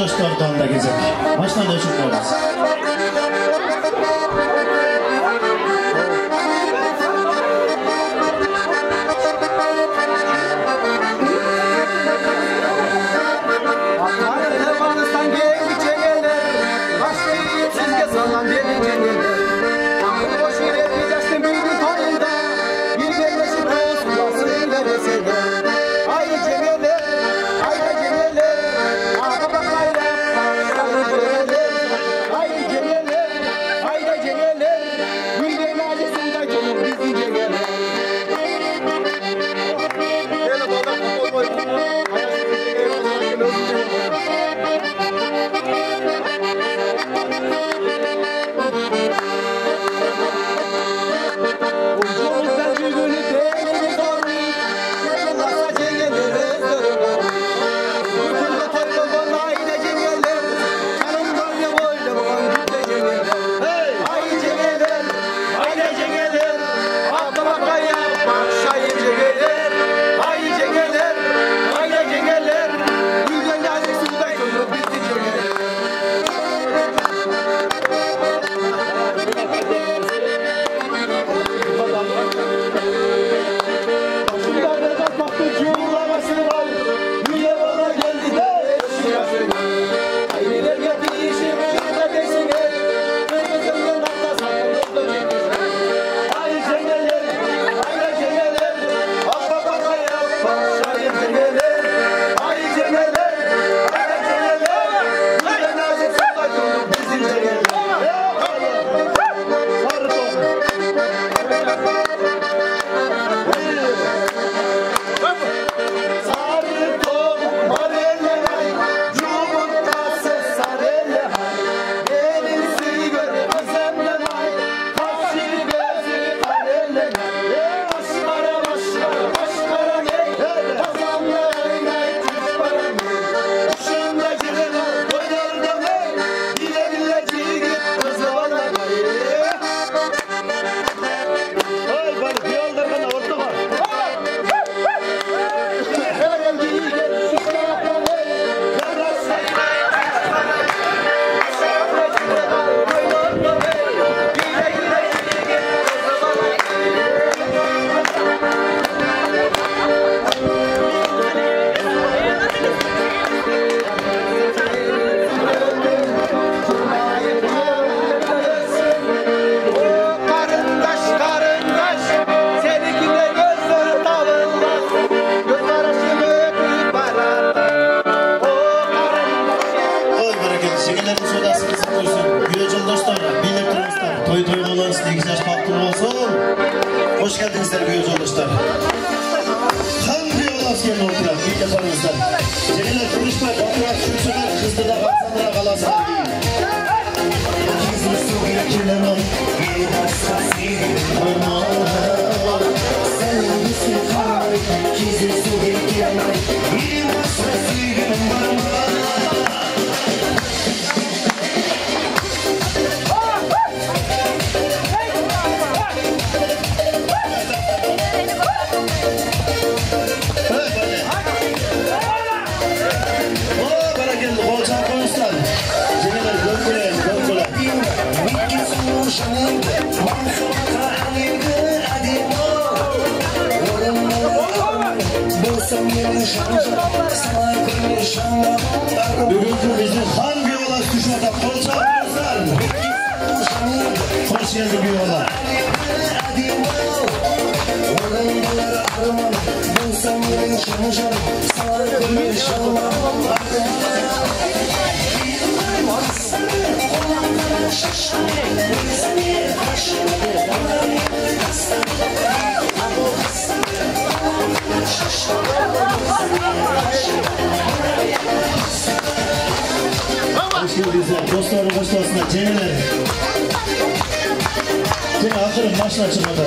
yoldaşlardan da gezek. Baştan da çok olmaz. Hoş geldinizler büyük yoldaşlar. Hangi yol askerine oturan büyük yaparınızlar. Seninle konuşma, bakırak şutsular, hızlı da baksanlara kalasınlar değil. Gizli su gerekirler bir hassasi sen misin kay, gizli su gerekirler bir hassasi bugünkü bizim hangi yola düşmede kolçaklarızlar? Hoş geldin bir yola. Hoş geldinizler. Dostlarım hoş olsunlar. Cemiler. Cemil akırın başına çıkmadı.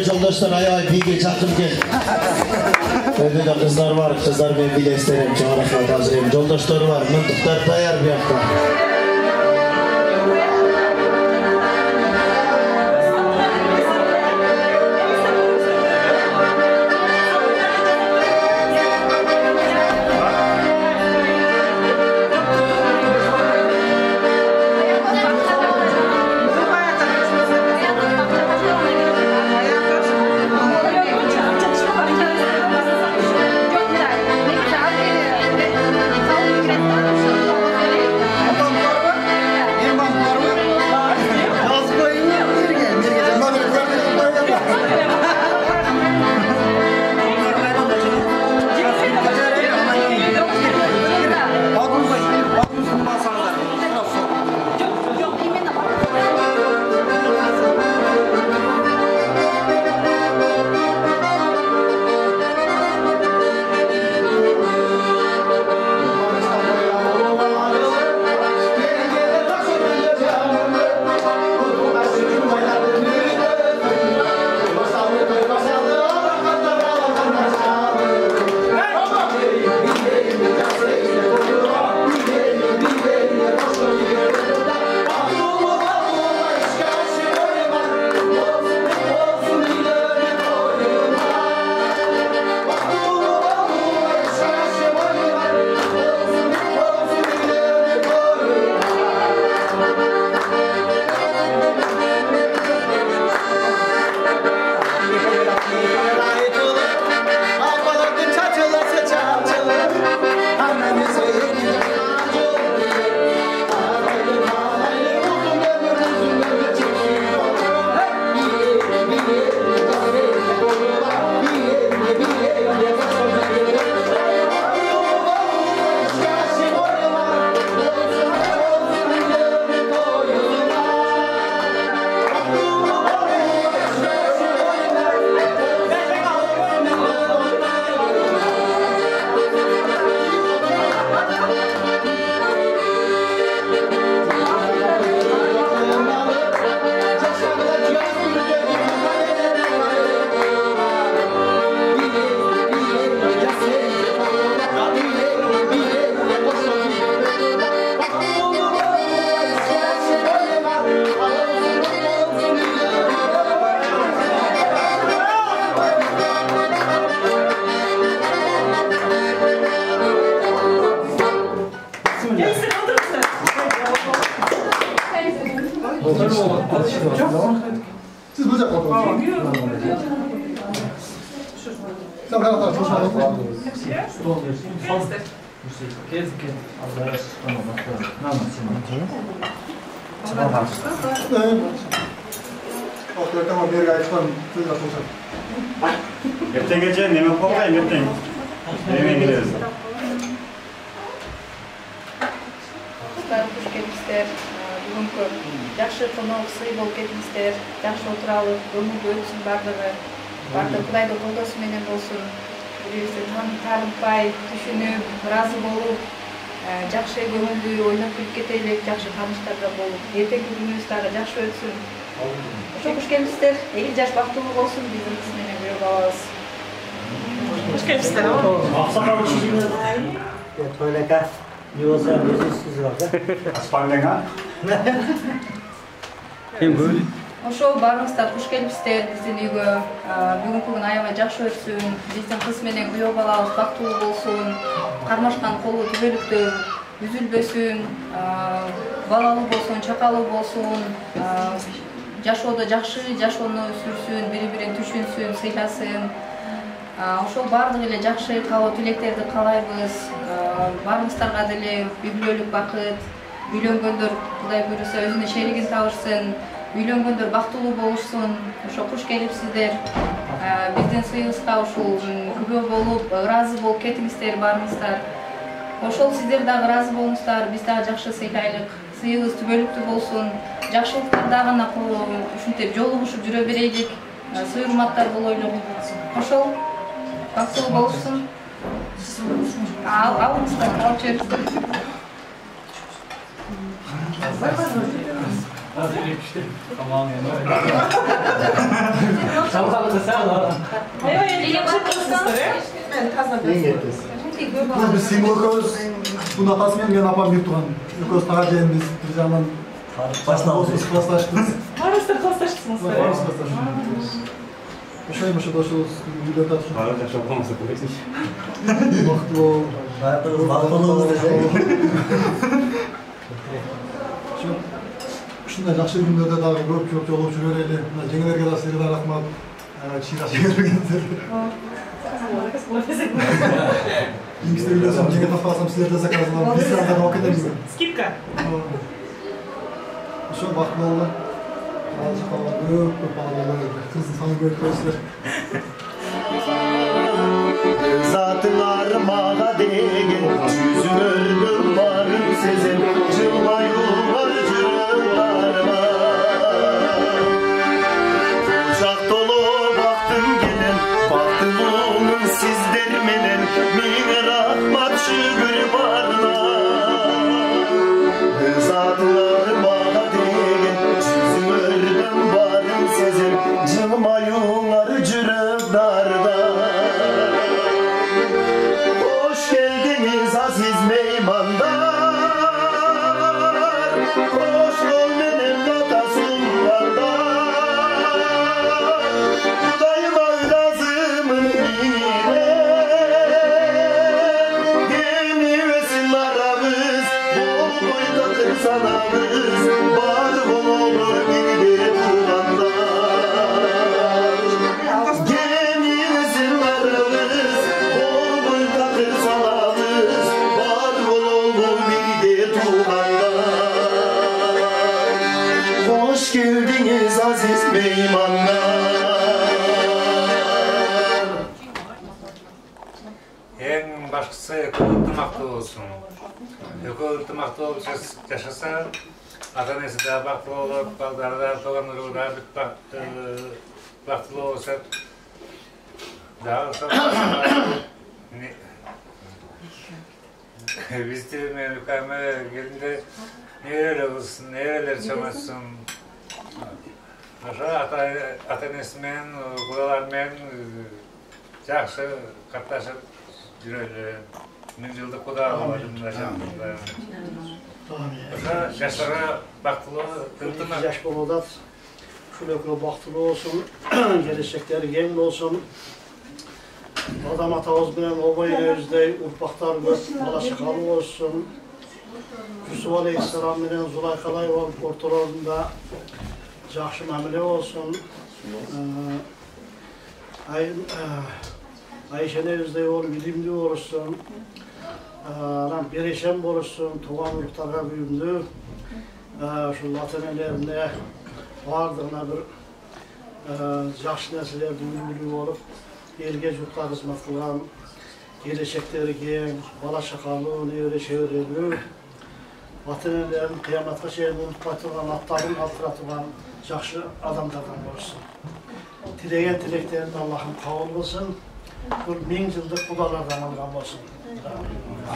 жолдоштор аябай биге жакын экен. Öyle de kızlar var, kızlar ben bile isterim, çok rahmet hazırlayayım. Joldoşlar var, mıntıklar dayar bir yakta. Siz burada oturun. Sen bana da çalışma. Tamam bir gayet var. Siz de çalışın. Erten gece neme koklayın erten. Neme gideriz. Hoş geldinizler. Bugünkü yaxşı konuq sый болуп кетиңиздер. Yaxşı отуралы, өмүргө өтсүн бардыгы. Бардыгы Кудайдын колдоосу менен болсун. Бирибизди таанытпай, түшүнүп, ыраазы болуп, жакшы көңүлдүү ойноп күлүп кетелик, жакшы тааныштарда болуп, эртеңки күнүбүз дагы жакшы өтсүн. Ошо хош келиңиздер. Эки жаш бактылуу болсун, биздин кыз менен бирге алабыз. Хош келиңиздер. Аксакал кишине. Toylaka yuvasa yüzsüz var da. Аспанленга. Kim bu? Ошо баарыңыздар хош келипсиздер биздин үйгө. Бүгүнкү күн аябай жакшы өтсүн. Биздин кыз менен күйөө балабыз бактылуу болсун. Кармашкан колу түбөлүктүү үзүлбөсүн. Балалуу болсун, чакалуу болсун. Жашоодо жакшы жашоону сүрсүн, бири-бирин түшүнсүн, сыйласын. Ошол баардык эле жакшы каалоо тилектерди каалайбыз. Баарыңыздарга деле үй бүлөлүк бакыт. Үйлөнгөндөр Кудай буйруса өзүнүн шеригин табышсын. Үйлөнгөндөр бактылуу болушсун. Ошо куш келипсиздер. Биздин сыйыбызга ушул күбө болуп, ыраазы болуп кетиңиздер баарыңыздар. Ошол сиздер дагы ыраазы болуңуздар, биз дагы жакшы сыйлайлык. Сыйыбыз түбөлүктүү болсун. Жакшылыктарда гана ушинтип жолугушуп жүрө берейлик. Сый-урматтар болойлук. Ошол бактылуу болушсун. Алыңыздар, алып жүрүңүздөр. Tamam biz simbolikoz bunu atasmen ben apam bir tuğan. Yukoz tağa biz bir zaman paslaştınız. Arasında paslaştınız. Ошоймуш дошол видеода. Arada şapamasa koymuş. Вақтылуу. Вақтылуу десең. Ушундай жакшы күндөрдө дагы көп жолуп жүрөр эле. Мына жеңелерге да сыйга да рахмат. Чыйра жибергендер. Иңгизде билесем, жеге таппасам силерде заказлап, биз анда алып кетебиз. Скидка. Ошо бактылуу болду. Көп балалар, кыздын саны көп көзлөр. Zatın armağa değin, yüzünün varın sizin, cılmayınlar cıllarma. Uçak dolu baktım gelin, baktımın sizler minin, min rahmat şükür barına. Zatın armağa değin, yüzünün varın sizin, cılmayınlar cıllarma. Aziz meymanlar, hoş ol benim atasımlardan. Dayıma lazımın yine, gelmesin aramız, bol boy takır sanamız, var olur gider kullanlar. Gelmesin aramız, bol boy takır sanamız, hoş geldiniz aziz meymanlar. En başkısı ıntımaqlı olsun. Intımaqlı olup yaşasa, ata-enesi de baktılı olup, baldarı da toğanları da baktılı olsa, daha olsa biz de memlükame gelinde nereler olsun, nereler çamaşsın. Ata-enesimen, kudalarmen жақсы қаташып жүрелі. Мен жылдық құдағы барым yaşamda. Жастарға бақтылы ынтымақ. Yaş boladat, şulekle baktılı olsun, gelecekleri yem olsun. Adam atağız bilen obayı özdey, urpaktar göp, balaşıkalı olsun. Yusuf Aleyhisselam bilen Zulaykalay ortalarında жақсы мәміле olsun. Ayşe'ne özdey ol, bilimli olursun. Perişan olursun, tuğan urtlara büyümlü. Şu latinlerine vardığına bir жақсы нәрселерді үлгілі болып, елге жұртқа қызмет қылған, келешектері кең, бала-шақалы, невре-шеврелі, ата-енелерін қияматқа шейін ұмытпай тұрған, аттарын қалдыратылған жақсы адамдардан болсын. Тілеген тілектерін Allah'ım қабыл болсын, бір 1000 жылдық құдаlardan алған болсын.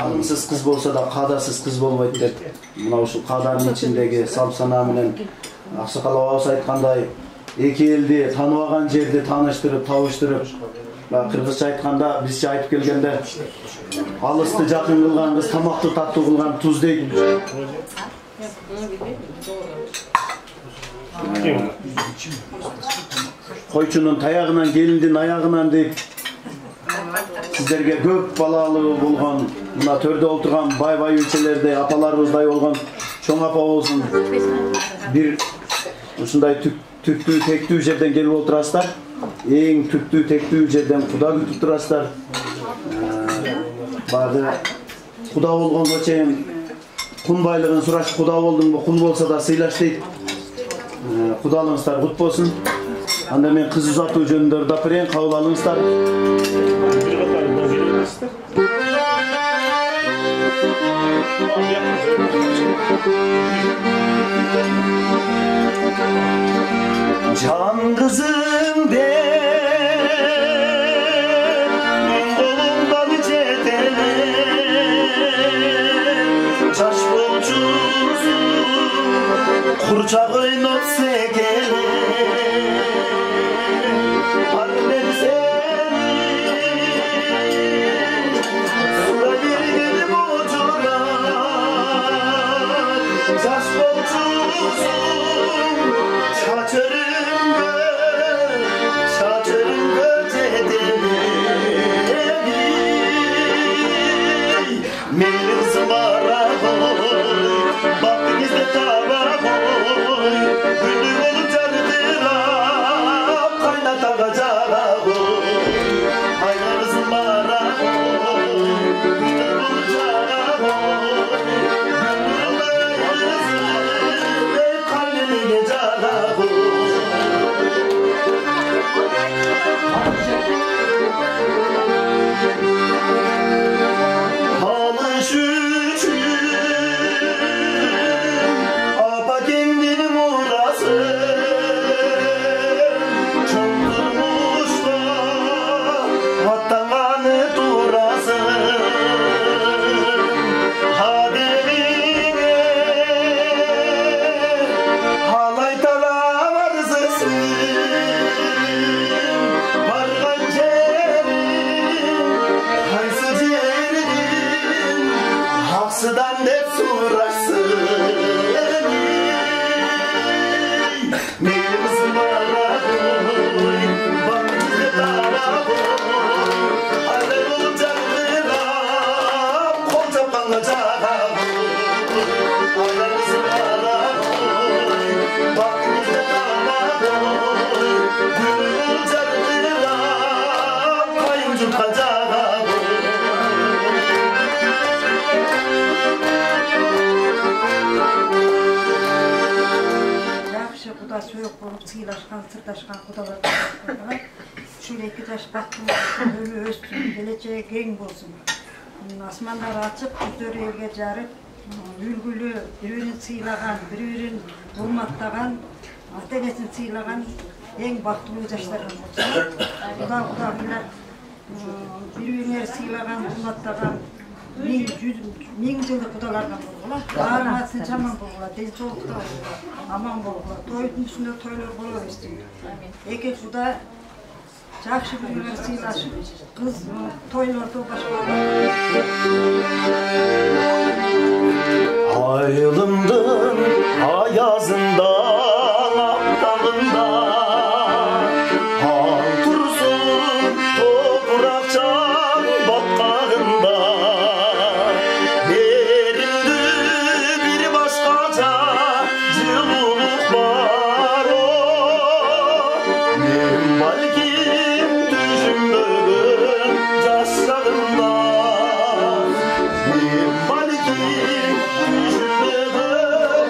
Alımsız kız bolsa da kadasız kız bolmaydı dep. Mına şu kadanın içindeki salp-sana bilen Ақсақал Ауыз айтқандай, екі елді танымаған жерде таныштырып, тауыштырып, қырғызша айтқанда, бізше айтып келгенде, алысты жақын қылған қыз, тамақты татты қылған тұз дейді. Қойшының таяғынан, келіндің аяғынан деп, сіздерге көп балалы болған, мына төрде отырған бай-бай өлчелерде апаларымыздай болған чоң апа болсын. Bir ушундай түптүү тектүү жерден келип отурасыздар. Эң түптүү тектүү жерден Куда күтүп турасыздар. Барды Куда болгонго чейин кун байлыгын сураш, Куда болдуңбу, кул болсо да сыйлаш дейт. Кудалыгыңыздар кут болсун. Анда мен кыз узатуу жөнүндө ырдап берейин, кабыл алыңыздар. Can kızım de kolumdan cetele Çaş bolcusun kur Kurçak oynop sekele annem seni sura girgin uçuran yaş bolçusun şaçırın göcedeni meylin zıvara koy baktığınızda tava koy günlük olup çarptırap kaynatacağına koy aynar zıvara koy günlük olup çarptırap koy günlük kalbini geçana koy Alış üçün apa kendini murasın Çöndürmüşler attanganı durasın Hadeline halay talavarsın Vargan cerin haysı cerin Haksıdan hep surasın Neyimiz bana koy Bakımızda dara koy Alem olacaklara Kol çapanacağına koy Alemiz bana koy Bakımızda dara koy Gülüm olacaklara Kayıncı kacağına koy Yaxşı kuda soyuq болып, sıylaşkan, sırdaşkan kudalar. Şöyle 2 taş baktım, ölü östüm, geleceğe gen bolsun. Asmanlar açıp, yüzleri elge jarıp, ülgülü, birinin sıylagan, birinin hurmattagan, ata-enesini sıylagan, en baktılı yaşlardan bolsun. Kuda bilen, birinin sıylagan, hurmattagan, ming жылдық құдалардан болғыла, бармасын жаман болғыла, денсаулықта болғыла, аман болғыла, тойдың үстінде тойлар бола берсін. Эки құда жақсы біреулер сыйлашып, қыз тойларды башқалар. Ayılımdın ayazında aptalında Hal tursun toprakçan bakkağında Verildi bir başkaca cılılık var o Men balkim düşünmөгөн yaşlarımda Men balkim düşünmөгön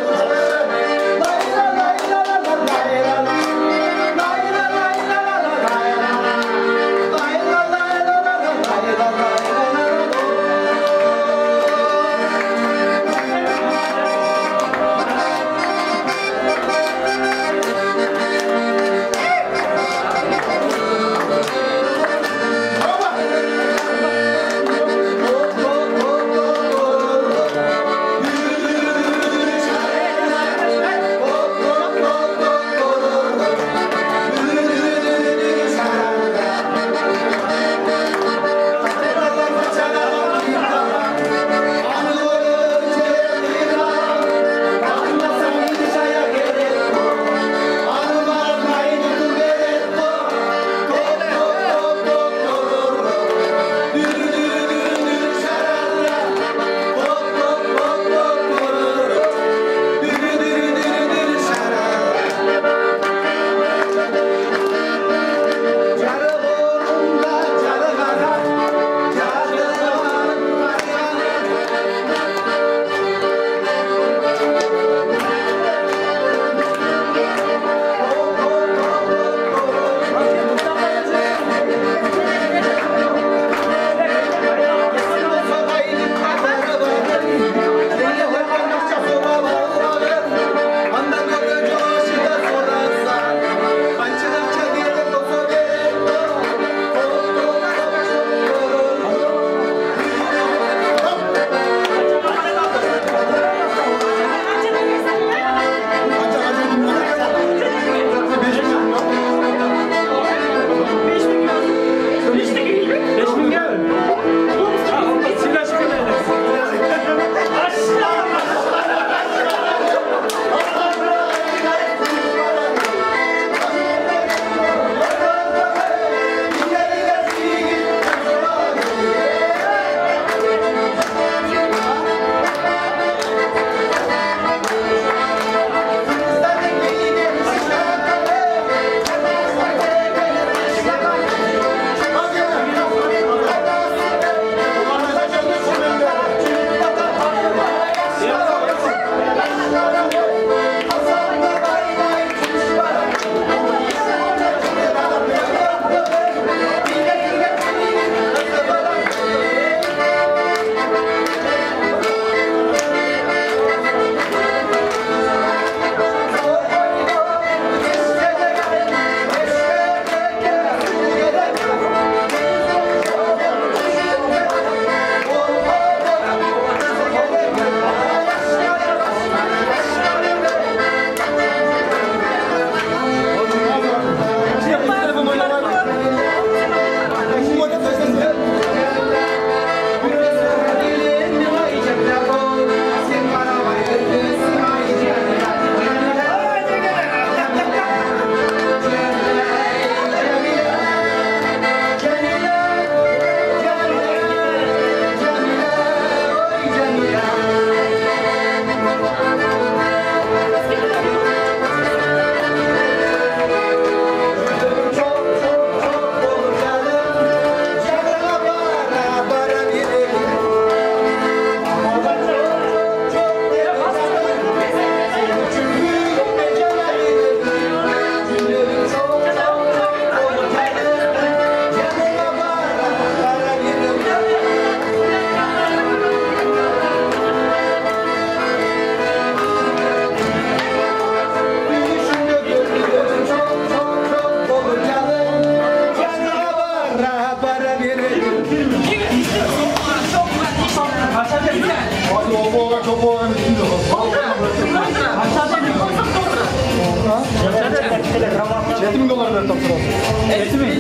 $7.000 verip tapşıralım.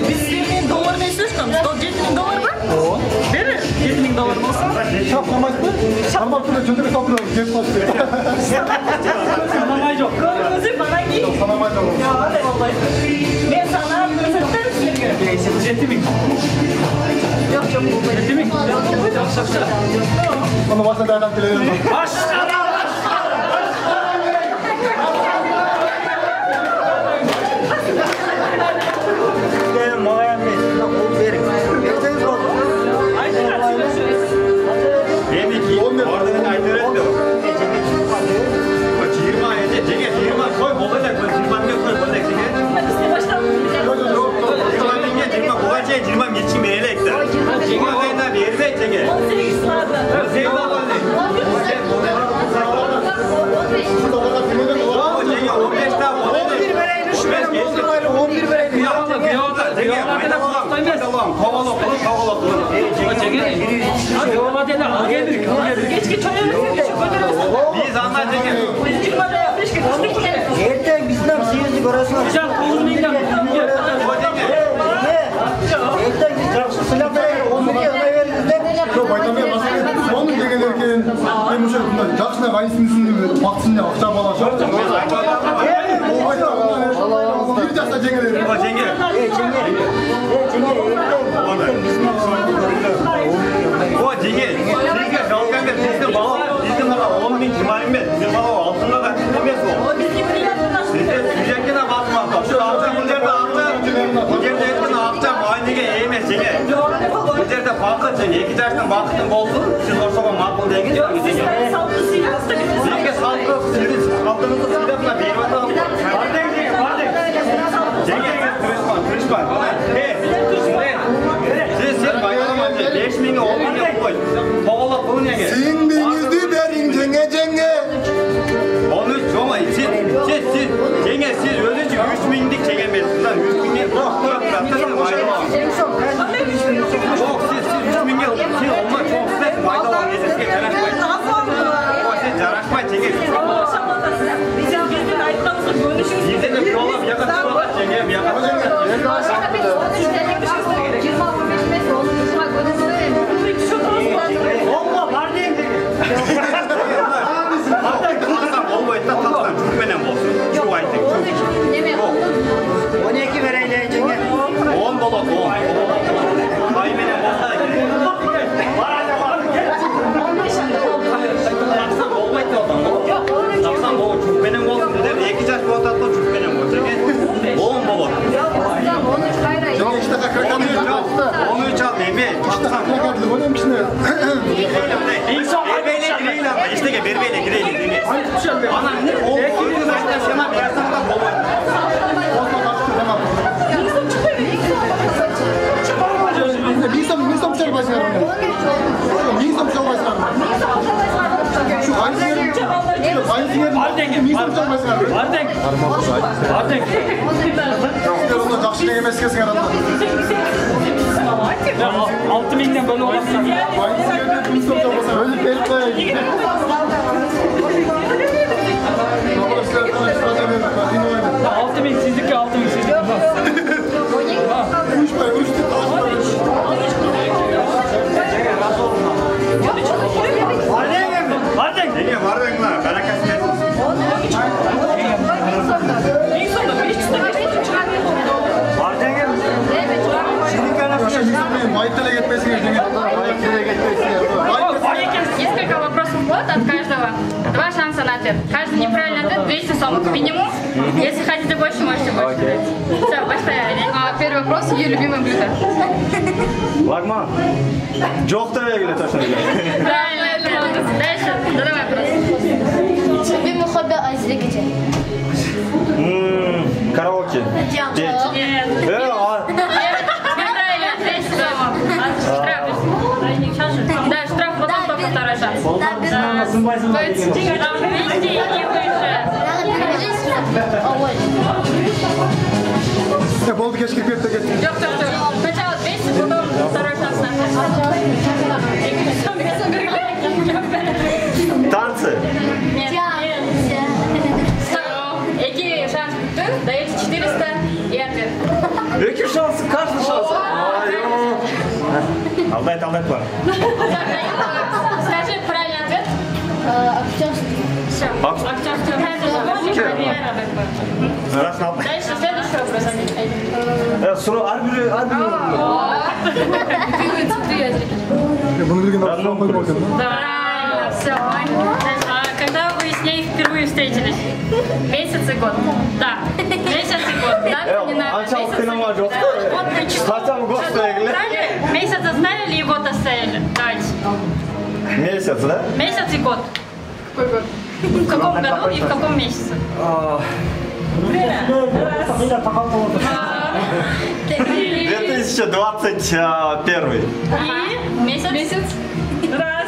Biz $7.000 ne istiyoruz? $7.000 var? Verir. $7.000 olsun. Şapkamak mı? Şapkamak mı? Çöndürü tapşıralım. Gep tapşıralım. Sanamay yok. Kırmızı bana giy. Sanamay da olur. Ya hadi vallahi. Ben sana gösterip size $7.000. Yok. $7.000. Onu başta dayanak gelelim. Maşallah. Biz anlayacağız. Erten bizden seyirci görüyorsun. Hocam 10.000'den Erten biz jakşı silah verir. 10.000'e verir. Yok baytamaya basın. Onun degelerken ben bu şey bundan jakşına kayısını baksın ya akşam bala şart. Bir jaksa cengeleri. O cenge. O cenge. Cenge dalganda bizde bala 10.000 civarında. Bizim bala altında da emez o. Bizde güzelken bakma. Şu akşam bunlarda akşam. Bunlarda etkin akşam aynıge eğmez cenge. Bunlarda farklı cenge. İki taştan vakıtın olsun. Siz ortaga makul deyin. Cenge salkı sizin altınızda silahına bir vatan. Cenge kırışman. Siz bayramınca 5.000'e 10.000'e koy. Kovalap bunu ne gel? Sen denizli derin cenge. 13 ama siz cenge siz öylece 3.000'lik çekemezsiniz lan 3.000'e bırak zaten bayram. Çok siz 3.000'e siz olma çok siz bayram edesiniz yaraşmayın. O siz yaraşmayın cenge. Bizim ayıplarımızla görüşürüz. Bizde de bir olam yakatıyorlar cenge bir yakatıyorlar. Olma var değil cenge. Tatlan çok önemli olsun. Şu aylık çok. 12 vereyle cenge. 10 dolar 10. Ay benim olsa Taksan olmaydı oradan. Taksan bol çok benim olsun dedi. 2 yaş bu tatlı çok benim olacak. 10 dolar. Cenge işte kakak 13 al bebe. Taksan. O neymiş ne? İnsan berbeyle gireyle ama işte ki berbeyle gireyle. Ana ne? O yüzden sana bir yerden bak bol. Minsom çay başlar. Minsom çay başlar. Şu aynı yerin. Minsom çay başlar. Arden. Gel onda jakşı yemes kesin arada. 6.000'den böyle olamazsın. Aynı yerde minsom çay başlar. Öyle belki koyayım. Arkadaşlar strateji verin. Kadın oynar. 6.000 sizlik ya 6.000 sizlik. Üç pay, üç tık. Arden. Cenge var mı lan? Karakas ne? Вайтеле гетпесин Вайтеле Несколько вопросов вот от каждого. 2 шанса на ответ. Каждый неправильный ответ 200 сом минимум. Если хотите больше, можете больше дать. Все, поставили. Первый вопрос. Ее любимое блюдо. Лагман. Жоқ да белгілі точно. Правильно, это молодец. Дальше. Задавай вопрос. Любимый хобби Азизбека? Караоке. Нет. Неправильно. 200 сомов. Штраф. Да, штраф, потом только второй шанс. Штраф 200 и выше. Болды keşke bir de getir. Yok. Сначала 200, потом второй шанс на Танцы. Нет. 2 шанс. Даете 400 Алдайт бар. Скажи правильный ответ. Актерский. Все. Актерский. Дальше следующий вопрос. Сұрау әрбір Да, все. Когда вы с ней впервые встретились? Месяц и год. Да. Месяц и год. Да, не надо. Месяц оставили и год оставили. Давайте. Месяц, да? Месяц и год. Какой год? В каком году и в каком месяце? 2021. И месяц? Месяц. Раз,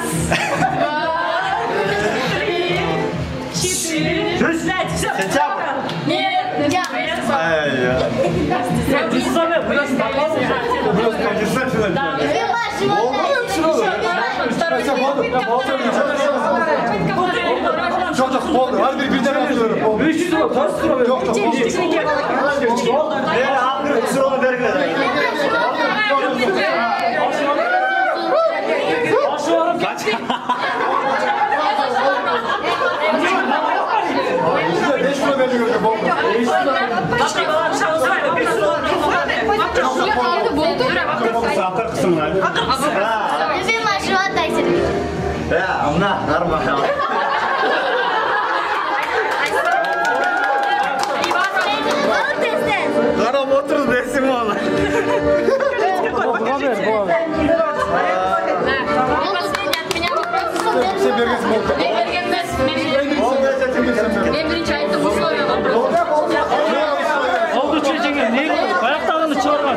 два, три, четыре, пять. Все. Сентябрь. Нет. Çok oldu. Hadi bir tane alıyorum. 300 lira. Kaç lira? Yok çok oldu. Sıralı vergiler. Kaç? Size 5 lira veriyorum. Saatler kısımlar. Ya, ona karma. Karam otur desin valla. Мен бірінші айттым условия вопроса. Oldu çeçenge, ne oldu? Ayaklarını çağırma.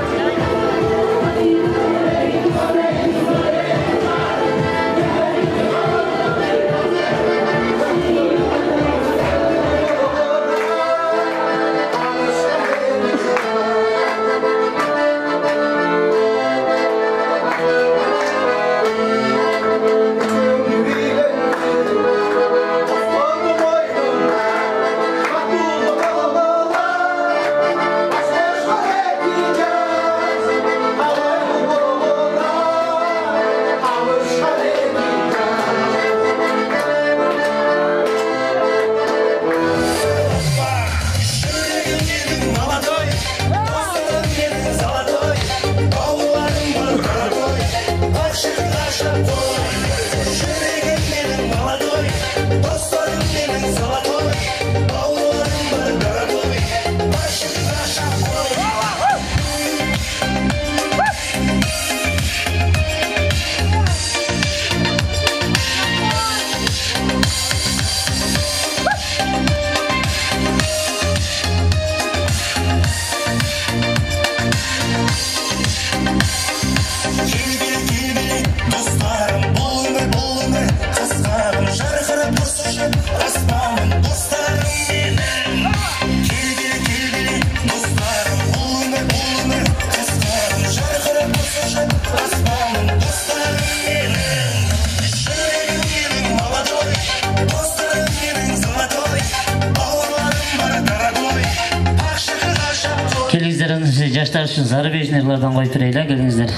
Жаштар үшін зарубежныйлардан қойып берейлі, келіңіздер.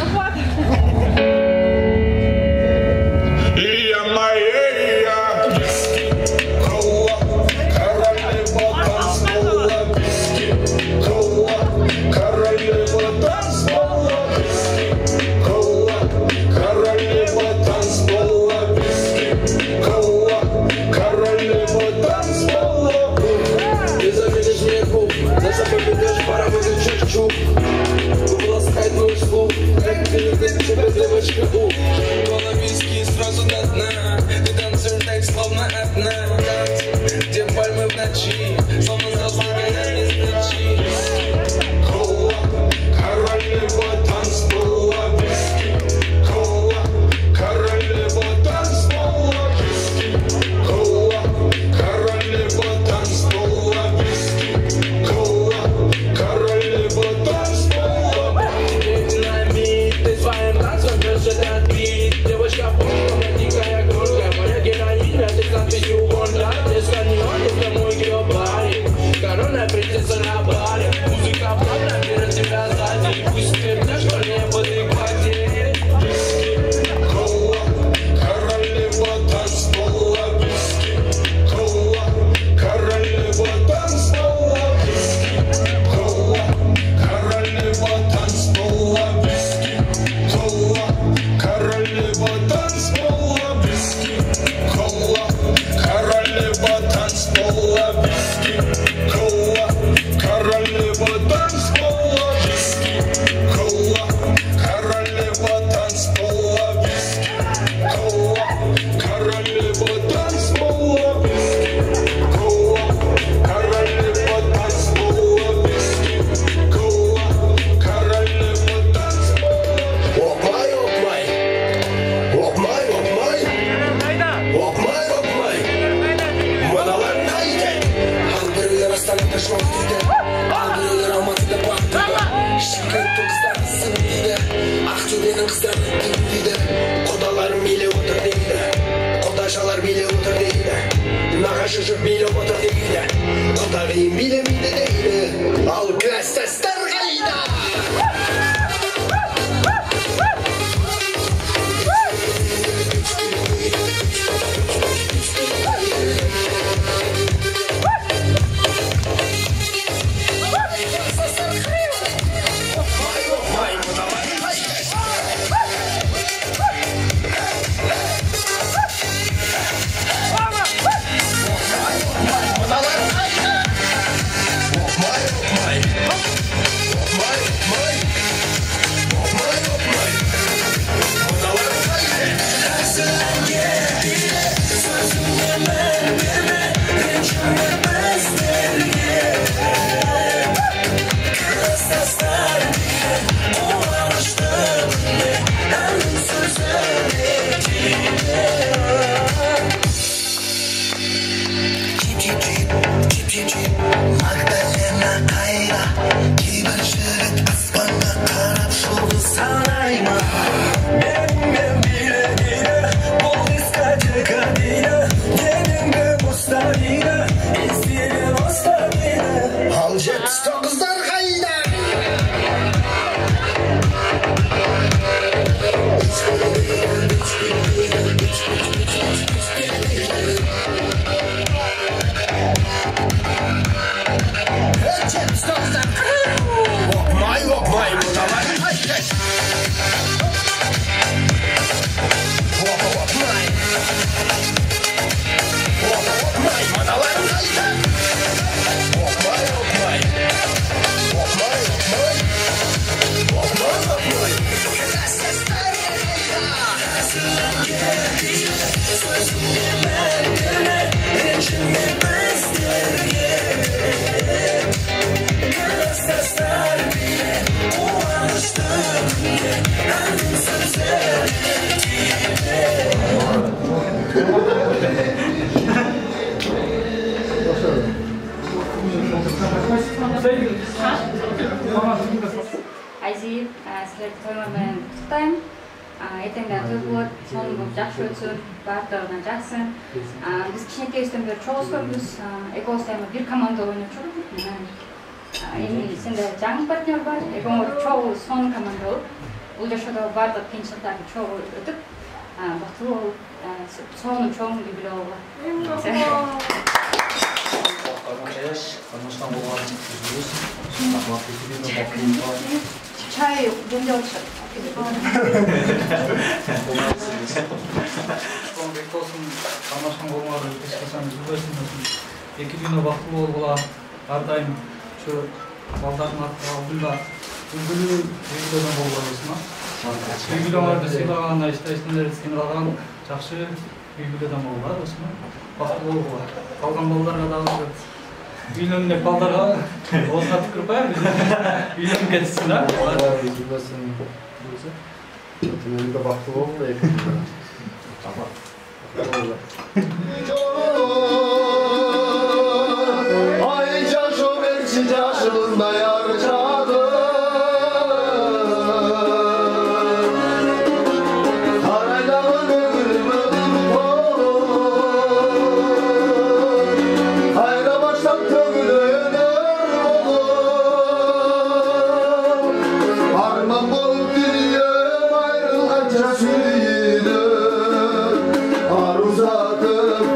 Сразу до дна, ты танцуешь так, словно одна. Где пальмы в ночи, словно засланная из ночи. Кола, королева танцпола, виски. Кола, королева танцпола, виски. Кола, королева танцпола, виски. Кола, королева танцпола. Динамит, ты своим танцем держит отбит. sayma Benimle bile bile bu diskoteka değil Benimle mustarine İzleyelim mustarine Al jet kızlar kayda Walk my, Айзи, след тойлармен туктайм. Эртеңден той болот, сонун жакшы өтсүн, баардыгына жакшы. Биз кичинекейибизден бери чогуу көбүз, экөөбүз эми бир команда ойноп жүрөбүз. Эми сенде жаңы партнер бар, экөөңөр чогуу сонун команда болуп, бул жашоодо баардык кыйынчылыктарды чогуу өтүп, бактылуу болуп, сонун чоң үй бүлө болгула. Чай жөндөп атышат. Бек болсын, тамашқан болмады, ешқашан жүрбесін болсын. Екі күні бақытты болғыла, әрдайым şu балдардың алдында үлгілі үйгілерден болғыла болсын. Үйгілерді сыйлаған, айшты-айштыңдерді сыйлаған, жақсы үйгілерден болғыла болсын. Бақытты болғыла. Қалған балдарға дағы үйленмек балдарға осыға түкіріп қоямын. Үйленіп кетсін, да? Жүрбесін өзі. Түнелді бақытты болғыла, екі күні. Ay caşo verçi caşılında yarcadı Karaydağın ömrümü Hayra baştan tömülür olur Arman bolup diriyem ayrılganca sürüyünü Aruzatım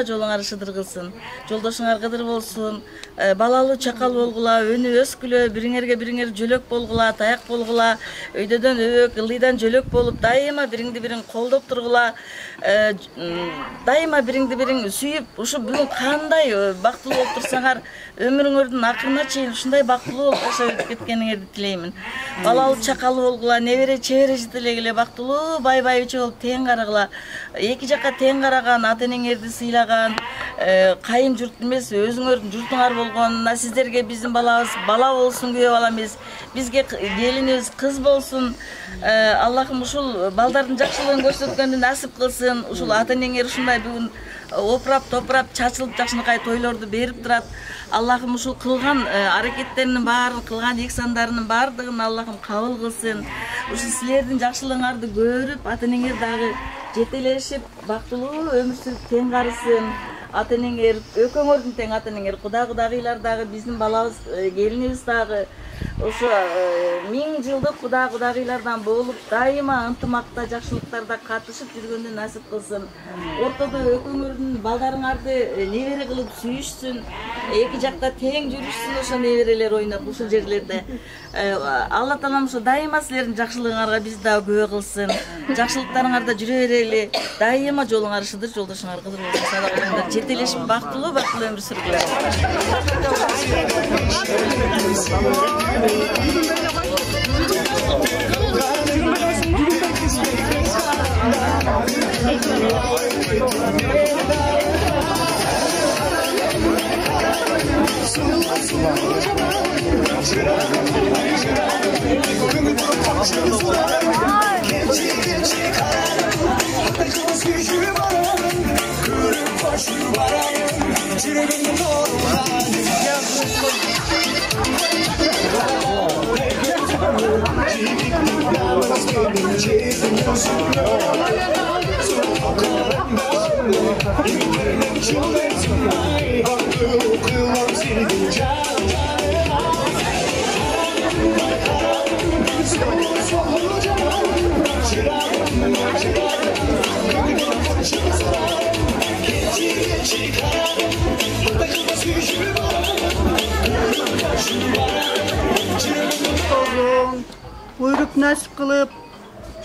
жолуңар ышыдыр кылсын. Жолдошуңар кыдыр болсун. Балалуу чакал болгула, өнү өскүлө, бириңерге бириңер жөлөк болгула, таяк болгула, өйдөдөн өбөк, ылдыйдан жөлөк болуп, дайыма бириңди бириң колдоп тургула, дайыма бириңди бириң сүйүп, ушу бүгүн кандай бактылуу болуп турсаңар, өмүрүңөрдүн акырына чейин ушундай бактылуу болуп жашап өтүп кеткениңерди тилеймин. Балалуу чакалуу болгула, небере чебере жетелегиле бактылуу бай-байчы болуп тең карагыла. Эки жакка тең караган, ата-энеңерди сыйлаган, кайын журт эмес, өзүңөрдүн журтуңар болгонуна сиздерге биздин балабыз бала болсун, күйөө бала эмес, бизге келинибиз кыз болсун. Аллахым ушул балдардын жакшылыгын көрсөткөндү насип кылсын. Ушул ата-энеңер ушундай бүгүн опурап, топурап, чачылып жакшынакай тойлорду берип турат. Аллахым ушул кылган аракеттеринин баарын, кылган ихсандарынын баардыгын Аллахым кабыл кылсын. Ушул силердин жакшылыгыңарды көрүп, ата-энеңер дагы жетелешип, бактылуу өмүр сүрүп тең карысын. Ата-энеңер, экөөңөрдүн тең ата-энеңер, кудагыйлар дагы биздин балабыз, келинибиз дагы ошо 1000 жылдык кудагыйлардан болуп, дайыма ынтымакта, жакшылыктарда катышып жүргөндү насип кылсын. Ортодо экөөңөрдүн балдарыңарды небере кылып сүйүшсүн, эки жакта тең жүрүшсүн ошо неберелер ойноп ушул жерлерде. Алла таалам ошо дайыма силердин жакшылыгыңарга биз дагы күбө кылсын. Жакшылыктарыңарда жүрө берели. Дайыма жолуңар ышыдыр, жолдошуңар кыдыр болсун. Садак жетелешип бактылуу өмүр сүргүлөр. Buyruk nasip kılıp,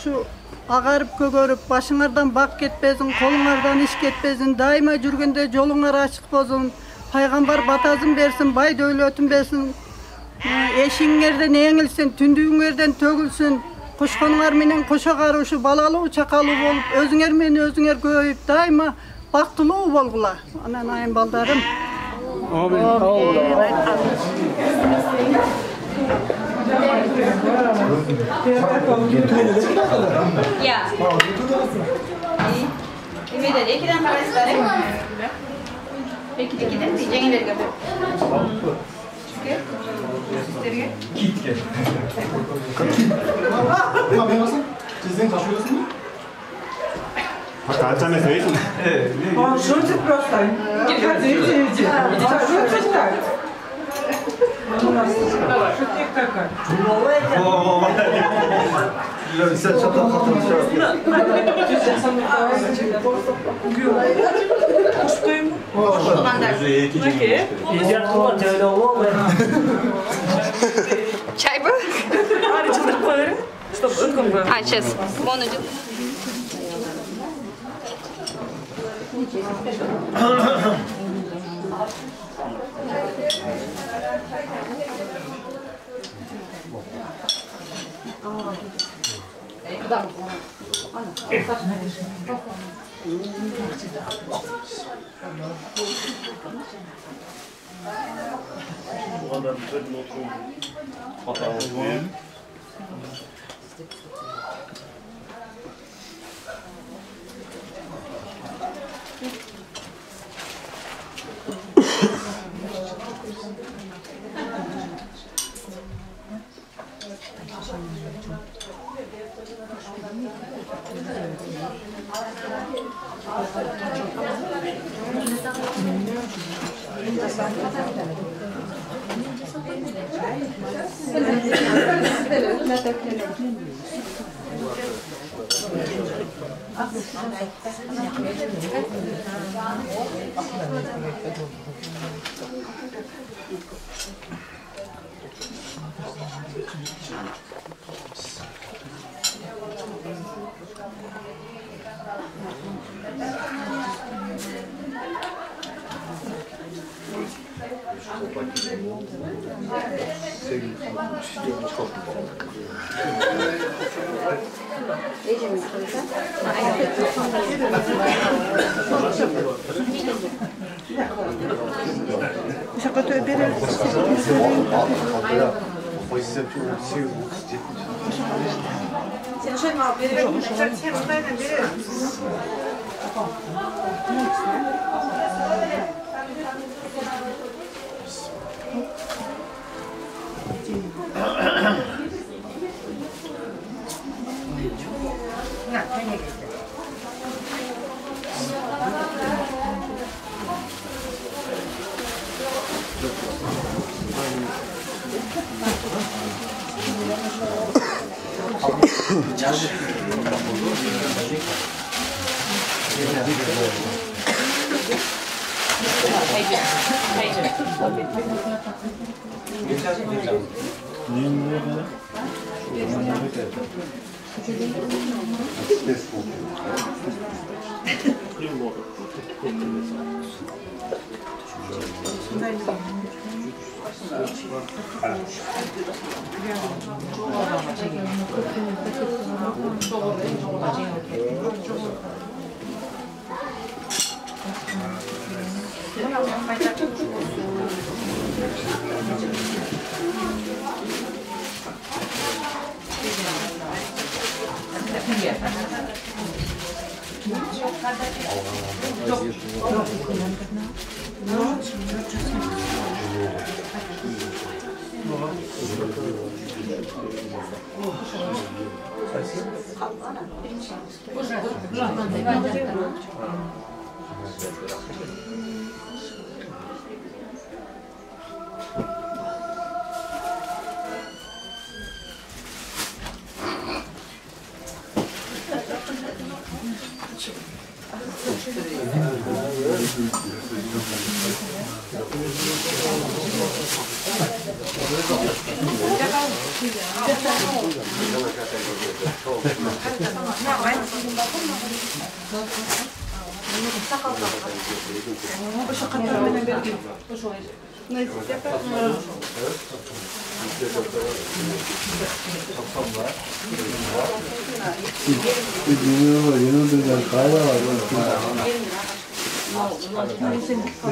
şu ağarıp kögörüp, başыңардан bak ketpezin, kolуңардан iş ketpezin, daima жүргенде жолуңар açık bolsun, Paygambar batazın bersin, bay dövlötün bersin, eşiңерден eğilsin, tündüğüңерден tögülsün, koşkonlar menen koşa karışı, balalı çakalı bolup, özüңер meni özüңер köyüp, daima baktılуу bolgula. Anan ayın baldarım. Amin. Ya. Kimede de ikiden karışlar mı? İkiden diyeceğin verge. Sizlerge? Kitke. Ne yapıyorsun? Sizden taşıyorsun mu? Kaç tane söyleyin? Он шутит просто. Идите. Шутит так. У нас шутник такой. Sen çatal katılmış. Куштайм. Чай был? Чтобы утком был. А, сейчас. Вон идет.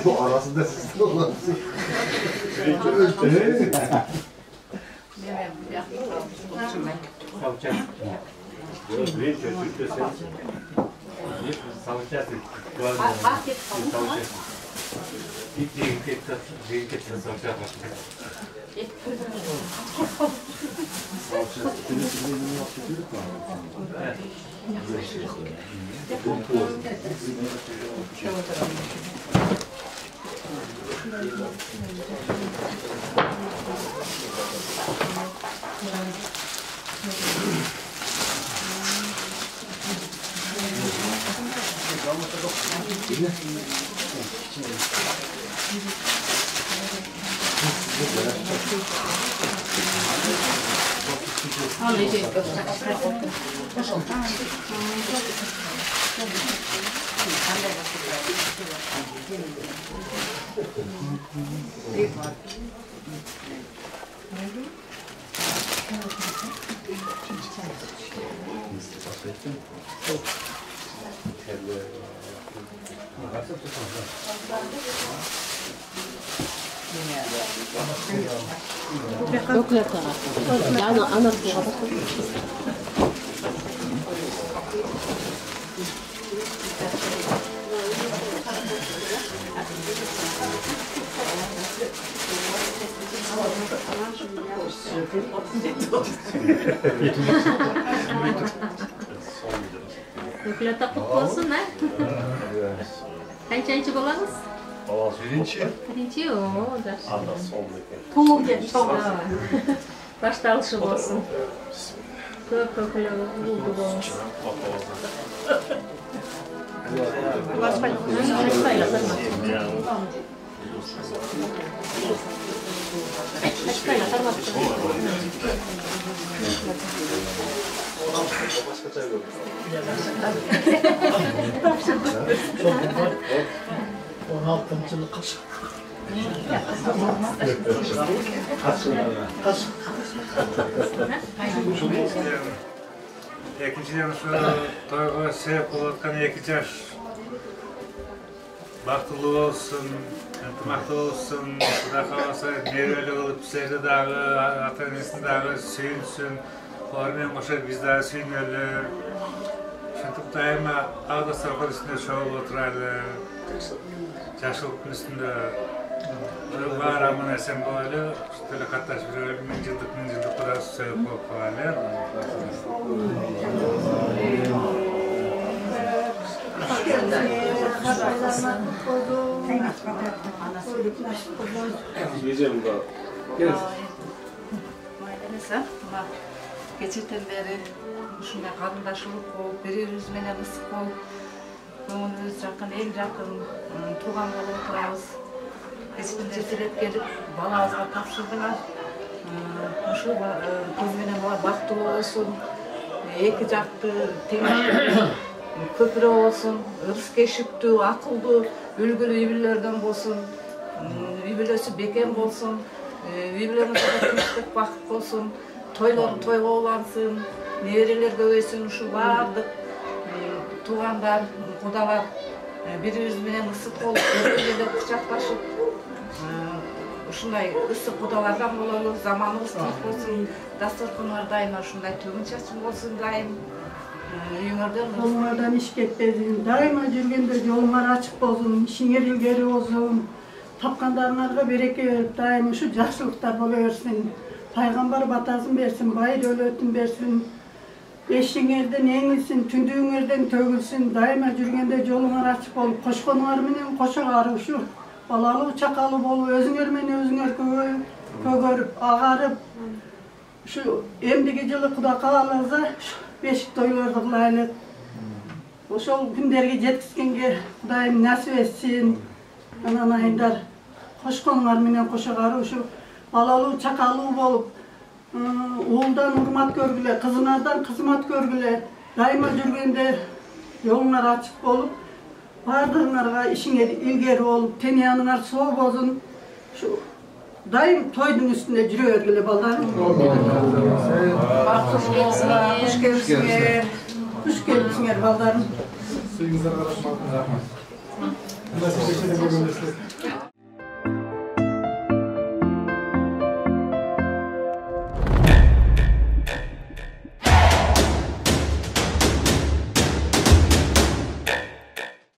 Bu arasında siz de olansın. Ökülete kutlu olsun ha. Kaçıncı bolanız? Birinci. Birinci o. Allah son. Tuğul gelmiş. Başta alışım olsun. Көп эле улду болуңуз. жылы қашық. Екіншіден şu toyға себеп болып отқан 2 жаш бақытлы болсын, ынтымақты болсын, Құда қаласа мерейлі қылып біздерді дағы, ата-енесін дағы сүйінсін, олармен қоса біз дағы сүйінелі. Шынтық дайыма ағдастар үстінде шауып отырады. Жашылықтың үстінде бар аман әсен болайлы, тілі қатташып жүріп, мың жылдық құрасы сөйіп болып қалайлы. Geçirten beri ушундай кадымдашылык болуп, бири-бирибиз менен ысык болуп, көңүлүбүз жакын, эң жакын тууган болуп отурабыз. Кечиртен эртелеп келип, балабызга тапшырдыңар. Ушул кыз менен бала бактылуу болсун, эки жакты теңдүү көпүрө болсун, ырыс кешиктүү, акылдуу, үлгүлүү үй-бүлөлөрдөн болсун, үй-бүлөсү бекем болсун, үй-бүлөңүздө тынчтык бакыт болсун, тойлор тойго улансын, неберелер көбөйсүн, ушул баардык туугандар, кудалар бири-бирибиз менен ысык болуп, эле кучакташып, ушундай ысык кудалардан бололу, заманыбыз тынч болсун, дасторкоңор дайыма ушундай төгүн чачым болсун дайым. Қолыңардан іш кетпесін, дайыма жүргенде жолыңар ашық болсын, ішіңер илгери болсын, тапқандарыңарға береке беріп, дайым ушу жақсылықтар бола берсін, пайғамбар батасын берсін, байыр өлөтін берсін, эшиңерден эңилсин, түндүңерден төгүлсүн, дайыма жүргенде жолуңар ачык болуп, кошконуңар менен кошогары ушу балалуу чакалуу болуп, өзүңөр менен өзүңөр көгөрүп, агарып, ушу эмдиги жылы Куда кааласа бешик тойлорду кылайлык. Ошол күндөргө жеткизгенге Кудайым насип этсин. Анан айындар кошконуңар менен кошогары ушу балалуу чакалуу болуп, уулдан урмат көргүлө, кызыңардан кызмат көргүлө, дайыма жүргөндө жолуңар ачык болуп, баардыгыңарга ишиңер илгери болуп, тенияныңар соо болсун. Дайым тойдун үстүндө жүрө бергиле балдарым. Куш келипсиңер. Куш келипсиңер балдарым. Сүйүңүздөр карашып рахмат.